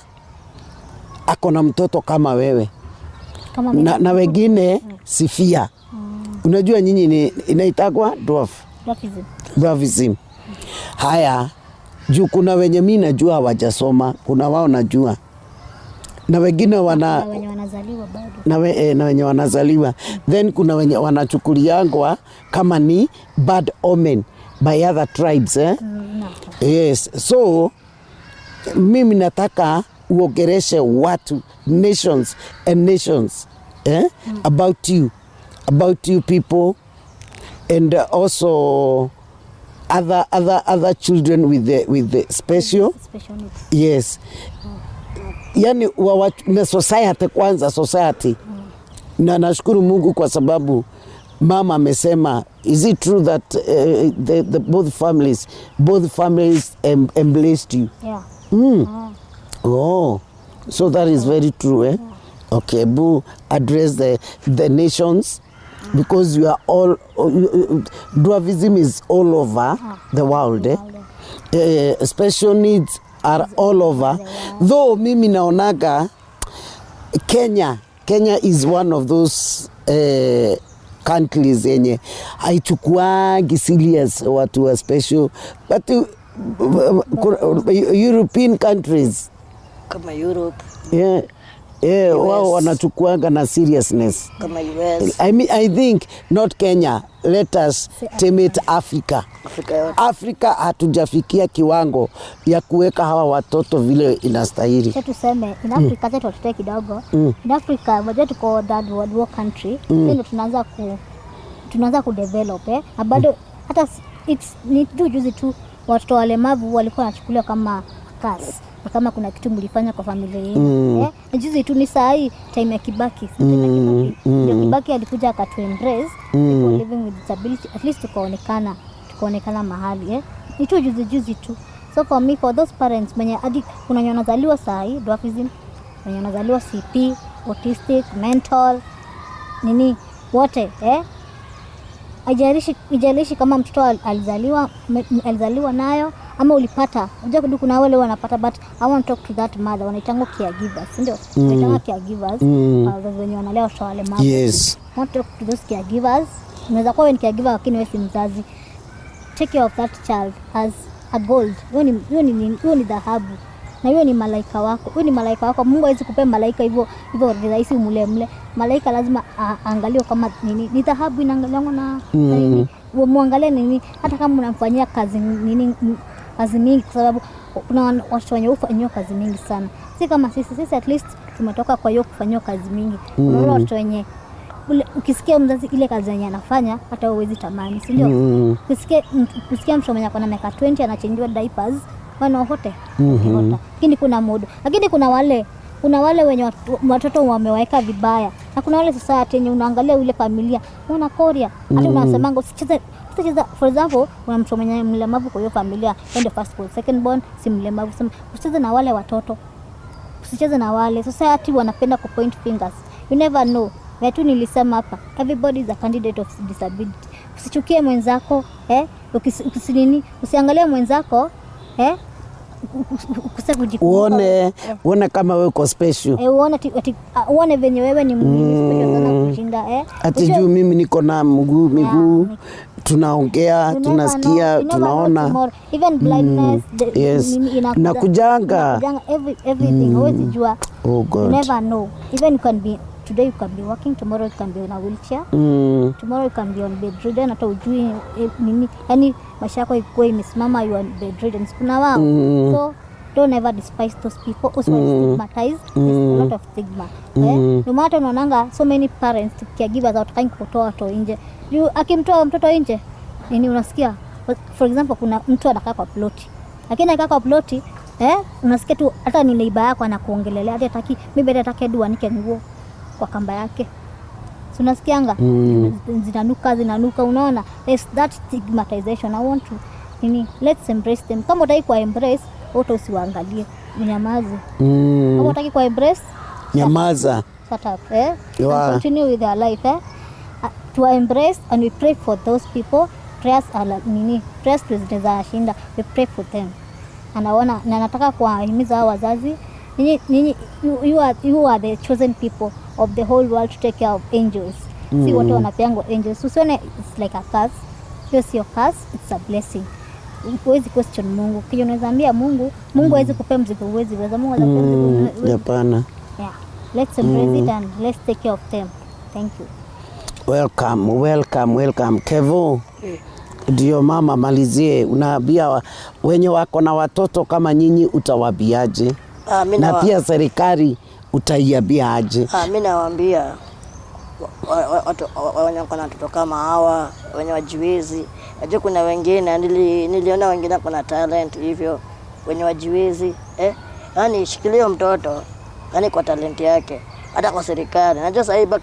akona mtoto kama wewe na wengine sifia. Unajua nyinyi ni inaitagwa dwarfism. Haya, juu kuna wenye mimi najua hawajasoma, kuna wao najua. Na wengine wenye wanazaliwa bado. Na wenye wanazaliwa. Then kuna wenye wanachukuliangwa kama ni bad omen by other tribes Yes. So mimi nataka uongereshe watu, nations and nations about you people, and also other children with the special needs. Yes. Yani na society kwanza, society. Na nashukuru Mungu kwa sababu mama amesema, is it true that the both families embraced you? Yeah. Oh, so that is very true, eh? Yeah. Okay, boo, address the nations, because you are all, dwarfism is all over the world, special needs are all over. Though mimi naonaga Kenya is one of those countries yenye haichukuagi serious watu wa special, but European countries kama Europe, wao wanachukuanga na seriousness kama US. I think not Kenya, let us tame it Africa. Africa hatujafikia kiwango ya kuweka hawa watoto vile inastahili. Sasa tuseme in Africa zetu watoto kidogo. In Africa wajua tuko third world war country, ndio tunaanza ku develop bado hata ni juzi tu watoto walemavu walikuwa wanachukuliwa kama kasi. Kama kuna kitu mlifanya kwa familia yenu. Juzi tu ni saa hii time ya Kibaki. Kibaki alikuja akatu embrace people living with disability, at least tukaonekana mahali ni tu juzi tu. So for me, for those parents mwenye hadi kuna wenye wanazaliwa saa hii dwarfism, wenye wanazaliwa CP, autistic, mental nini wote Haijalishi kama mtoto alizaliwa nayo ama ulipata. Unajua kuna wale wanapata, but I want to talk to that mother, wanaitanga caregivers, ndio? Wanaitanga caregivers, wenye wanalea watoto wale mama. Yes. I want to talk to those caregivers. Unaweza kuwa wewe ni caregiver lakini wewe si mzazi. Take care of that child as a gold. Wewe ni dhahabu. Na wewe ni malaika wako. Mungu hawezi kupea malaika hivyo rahisi mle. Malaika lazima aangaliwe kama nini. Ni dhahabu inaangaliwa na nini. Muangalie nini, hata kama unamfanyia kazi mingi, kwa sababu kuna watu wenye hufanywa kazi mingi sana. Si kama sisi at least tumetoka kwa hiyo kufanywa kazi mingi. Kuna watu wenye ukisikia mzazi ile kazi yenye anafanya hata huwezi tamani, si ndio? Ukisikia mtu mwenye ana miaka 20 anachangiwa diapers, wana wote. Lakini kuna modo. Lakini kuna wale wenye watoto wamewaweka vibaya. Na kuna wale society yenye unaangalia ile familia, unaona Korea. Hata unasemanga Usitacheza, for example, kuna mtu mwenye mlemavu kwa hiyo familia, and first born, second born si mlemavu. Usicheze na wale watoto. Usicheze na wale. Society wanapenda ku point fingers. You never know. Wetu nilisema hapa, everybody is a candidate of disability. Usichukie mwenzako, usiangalie mwenzako, uone kama wewe uko special. Uone venye wewe ni special sana kushinda. Ati juu mimi niko na miguu, tunaongea, tunasikia, tunaona. Even blindness, yes. Nakujanga. Everything, huwezi jua. Oh God. You never know. Even you can be, today you can be walking, tomorrow you can be on a wheelchair. Tomorrow you can be on bedridden, hata ujui nini. Yani maisha yako ikuwe imesimama, you are bedridden. Kuna wao. So don't ever despise those people. Also stigmatize. There's a lot of stigma. No matter unaonanga so many parents, caregivers hawataki kutoa watoto nje. Akimtoa mtoto nje, nini unasikia? For example, kuna mtu anakaa kwa ploti. Lakini anakaa kwa ploti, unasikia tu hata ni neighbor yako anakuongelelea, hata hataki, maybe hataki duanike nguo kwa kamba yake. So unasikianga zinanuka, unaona? There's that stigmatization. I want to let's embrace them. Kama utaki kwa embrace, wote usiwaangalie, nyamaze. Kama utaki kwa embrace, nyamaza. Shut up, and continue with their life, to embrace, and we pray for those people. Prayers tunaweza shinda. We pray for them. Anaona, na nataka kuwahimiza hao wazazi, you are the chosen people of the whole world to take care of angels. Si wote wanapeangwa angels. Usione it's like a curse. Hiyo sio curse, it's a blessing. Huwezi question Mungu. Kile unaweza ambia Mungu hawezi kupea mzigo, huwezi weza. Mungu anapea mzigo. Hapana. Yeah. Let's embrace it and let's take care of them. Thank you. Welcome. Kevo. Ndio mama, malizie, unaambia wenye wako na watoto kama nyinyi utawaambiaje? Na pia serikali utaiambia aje? Mimi nawaambia wenye wako na watoto kama hawa, wenye wajiwezi. Najua kuna wengine niliona wengine kuna talent hivyo, wenye wajiwezi, yani shikilie mtoto, yani kwa talent yake, hata kwa serikali. Najua sasa hivi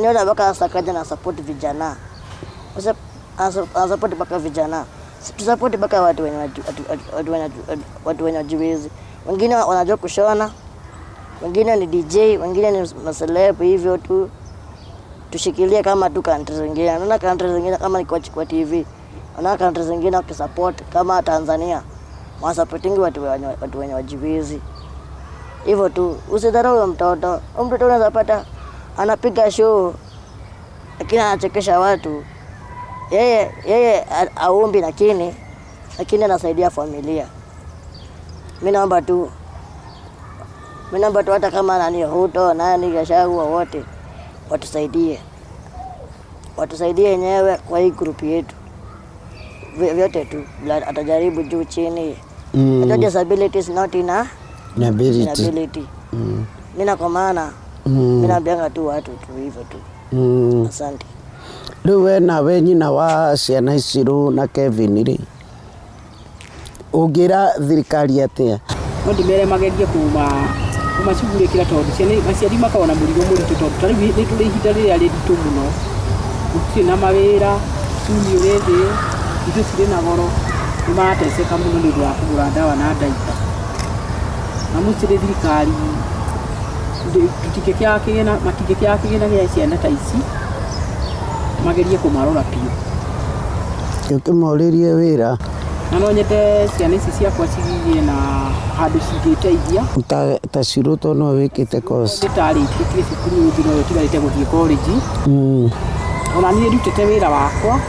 niona baka sakaja na support vijana. Support baka vijana. Tusupport baka watu wenye wajiwezi. Wengine wanajua kushona, wengine ni DJ, wengine ni maseleb hivyo tu. Tushikilie kama tu countries zingine. Naona countries zingine kama ni kwa TV. Naona countries zingine wakisupport kama Tanzania. Wanasupporting watu wenye wajiwezi. Hivyo tu. Usidharau mtoto. Mtoto unaweza pata anapiga show lakini anachekesha watu. Yeye aombi lakini anasaidia familia. Mimi naomba tu hata kama nani Ruto, nani Gachagua, wote watusaidie yenyewe kwa hii group yetu. Vyote tu atajaribu juu chini. Disability is not inability. Mimi kwa maana mimi naambianga tu watu tu hivyo tu. Asante. Riwe na wenyi na wa ciana iciru na Kevin ri ungira thirikari atia? Ndimere magerie kuma cugure kira tondu ciana aciari makona murigo muritu tondu tari ni turi ihinda riria riritu muno, gutiri na mawira, cuni urethi ithu ciri na goro, ni mateceka muno ni wa kugura ndawa na ndaita na mucire thirikari matige kya kigina gya ciana ta ici magerie kumarora piu. Ukimoririe wira na no nyete ciana ici ciakwa cigirie na handu cingiteithia ta ciruto no wikite course nditari tikire cukuru thiro tigarite guthie college. Ona ni ndutete wira wakwa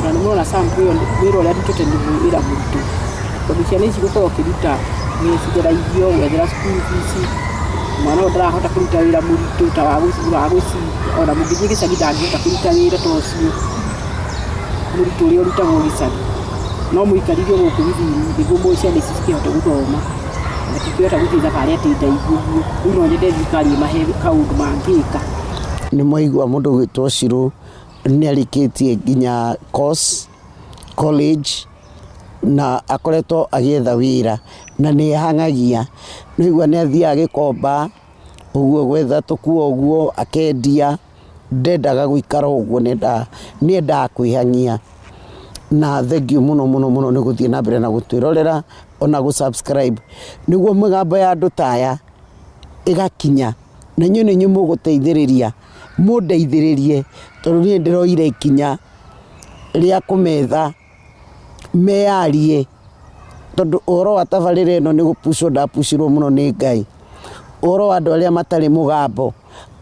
na ni mona sample wira uria ndutete ni wira muritu tondu ciana ici gukorwo kiruta ni cigeraithio wethera school fees mwana ndarahota kuruta wira muritu ta wa guci ona mungithie gicagi ndangihota kuruta wira ta ucio muritu uria urutagwo gicagi no muikaririo guku Gĩthũri niguo mbocia nĩ cikihota guthoma na tikihota guthiza kari atinda iguo uno nyende thikari mahe kaundu mangika. Ni mwaigua mundu gwitwo Ciru ni arikitie nginya course college na akoretwo agietha wira na ni hangagia nigua ni athia gikomba uguo gwetha tukuo uguo akendia ndendaga guikara uguo nenda kwihangia na thengio muno muno muno nĩ gũthiĩ na mbere na gũtwĩrorera ona gũ-subscribe nĩguo mĩgambo ya andũ taya ĩgakinya na inyuĩ nĩ inyuĩ mũgũteithĩrĩria mũndeithĩrĩrie tondũ niĩ ndĩroire ikinya rĩa kũmetha meyarie tondũ ũhoro wa tabarĩra ĩno nĩ gũpushwo ndapushirwo mũno nĩ Ngai. Ũhoro wa andũ arĩa matarĩ mũgambo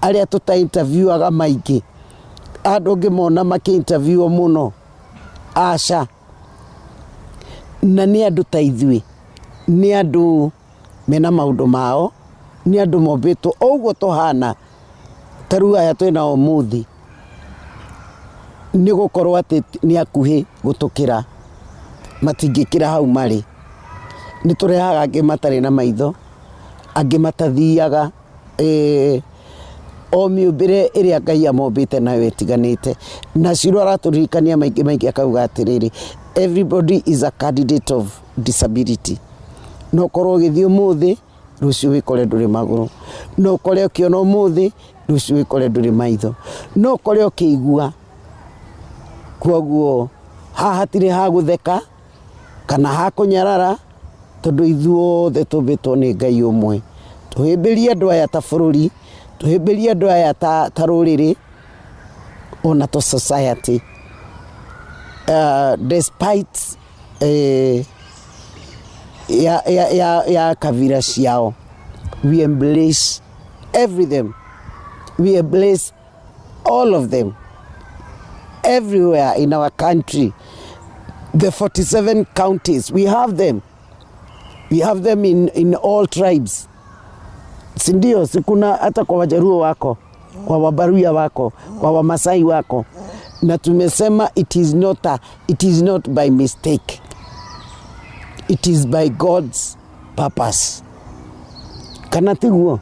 arĩa tũta-interviewaga maingĩ andũ ngĩmona makĩ-interviewwo mũno aca na nĩ andũ ta ithuĩ nĩ andũ mena maũndũ mao nĩ andũ mombĩtwo ũguo tũhana ta rĩu aya twĩna ũmũthĩ nĩ gũkorwo atĩ nĩ akuhĩ gũtũkĩra matingĩkĩra hau marĩ nĩ tũrehaga angĩ matarĩ na maitho angĩ matathiaga o mĩũmbĩre ĩrĩa Ngai amombĩte nayo ĩtiganĩte na Ciro aratũririkania maingĩ akauga atĩrĩrĩ everybody is a candidate of disability. No korwo ũgĩthiĩ ũmũthĩ rũciũ wĩkore ndũrĩ magũrũ, no kore ũkĩona ũmũthĩ rũciũ wĩkore ndũrĩ maitho, no kore ũkĩigua. Kwoguo haha hatirĩ ha gũtheka kana ha kũnyarara tondũ ithuothe tũmbĩtwo nĩ Ngai ũmwe. Tũhĩmbĩrie andũ aya ta bũrũri, tũhĩmbĩrie andũ aya ta rũrĩrĩ ona to society. Despite ya kavira ciao, we embrace everything. We embrace all of them everywhere in our country. The 47 counties, we have them. We have them in all tribes. Sindio, sikuna hata kwa Wajaruo wako, kwa Wabaruya wako, kwa Wamasai wako. Na tumesema it is not by mistake. It is by God's purpose. Kana tiguo?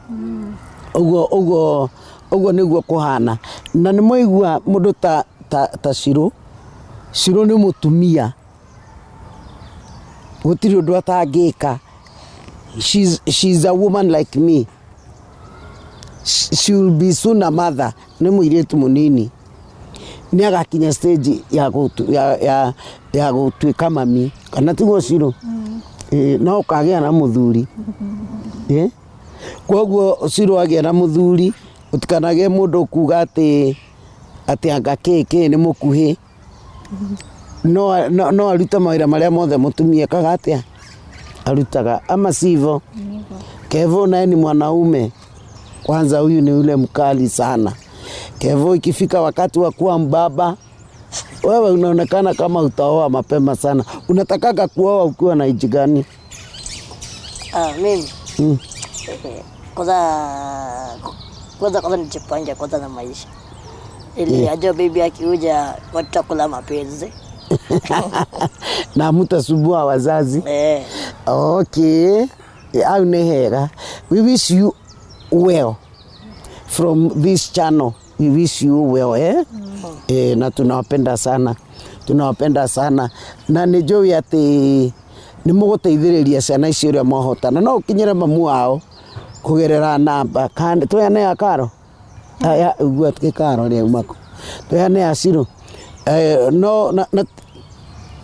Ugo niguo kuhana. Na nĩmũigua mũndũ ta Ciro. Ciro nĩ mũtumia. Gũtirĩ ũndũ atangĩka. She's a woman like me. She will be soon a mother. Nĩ mũirĩtu mũnini. Nĩ agakinya stage ya gũtuĩka mami. Kana tiguo Ciro? No ũkagĩa na mũthuri. Kwoguo Ciro agĩa na mũthuri, ũtikanage mũndũ kuga atĩ anga kĩkĩ nĩ mũkuhĩ. No aruta mawĩra marĩa mothe mũtumia ekaga atĩa? Arutaga ama sivyo? Kevo naye ni mwanaume. Kwanza huyu ni yule mkali sana. Kevo ikifika wakati wa kuwa mbaba, wewe unaonekana kama utaoa mapema sana. Unatakaga kuoa ukiwa na age gani? Mimi kwanza nijipange kwanza na maisha. Ili ajua bibi akiuja watakula mapenzi. Na mutasumbua wazazi. Okay. Au nehera. We wish you well from this channel. We wish you well, na tunawapenda sana. Tunawapenda sana. Na nĩnjũĩ atĩ nĩ mũgũteithĩrĩria ciana icio ũrĩa mwahotana. No ũkinyĩre mamu wao kũgerera namba. Kandi tũheane ya Karo. Ya uguo atĩ Karo rĩa umako. Tũheane ya Ciro. No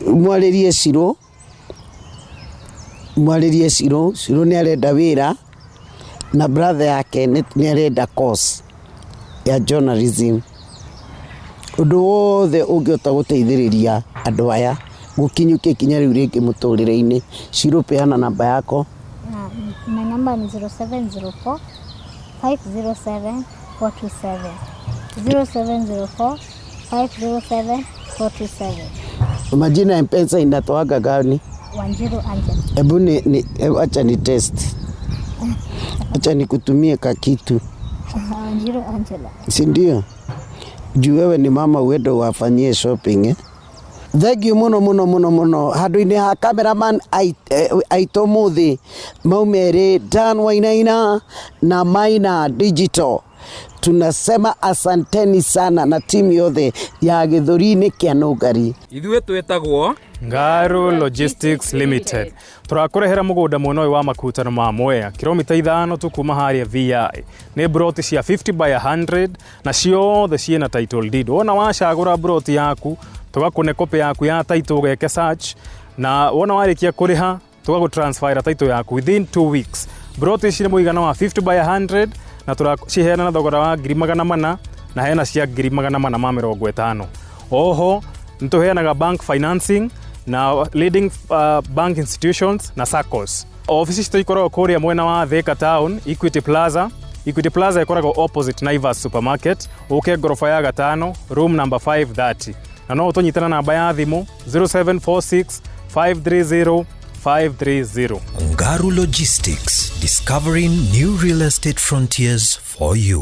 mwarĩrie Ciro. Mwarĩrie Ciro. Ciro nĩ arenda wĩra na brother yake nĩ arenda course ya journalism. Ũndũ wothe ũngĩhota gũteithĩrĩria andũ aya gũkinyũkia ikinya rĩu rĩngĩ mũtũrĩre-inĩ. Ciro, peana namba yako. My number is 0704 507 427. 0704 507 427. Majina ya M-Pesa inatoaga gani? Wanjiru Angela. Hebu acha ni test. Acha nikutumie kakitu. Wanjiru Angela. Si ndio? Juu wewe ni mama uende wafanyie shopping. Thank you muno handũ-inĩ ha cameraman aitũ mũthĩ maumere Dan Wainaina na Maina Digital. Tunasema asanteni sana na timu yothe ya Gĩthũri-inĩ kĩa Nũngari. Ithuĩ twĩtagwo Ngaru Logistics Limited. Tũrakũrehera mũgũnda mwena ũyũ wa makutano ma Mwea, kilomita 5 tu kuma harĩa VI. Nĩ broti cia 50 by 100 na ciothe ciĩna title deed. Wona wacagũra broti yaku tugakune copy yaku ya title ugeke search na wona warikia kuriha tugagutransfera title yaku within 2 weeks. Broti cire muigana wa 50 by 100 na turaciheana na thogora wa 400 na hena cia 450. Oho nituheanaga bank financing na leading bank institutions na SACCOs. Office citũ ikoragwo kũrĩa mwena wa Thika Town, Equity Plaza. Equity Plaza ikoragwo opposite Naivas Supermarket, uke gorofa ya 5, room number 530. Na no ũtũnyitana namba ya thimũ 0746 530 530. Nungari Logistics, discovering new real estate frontiers for you.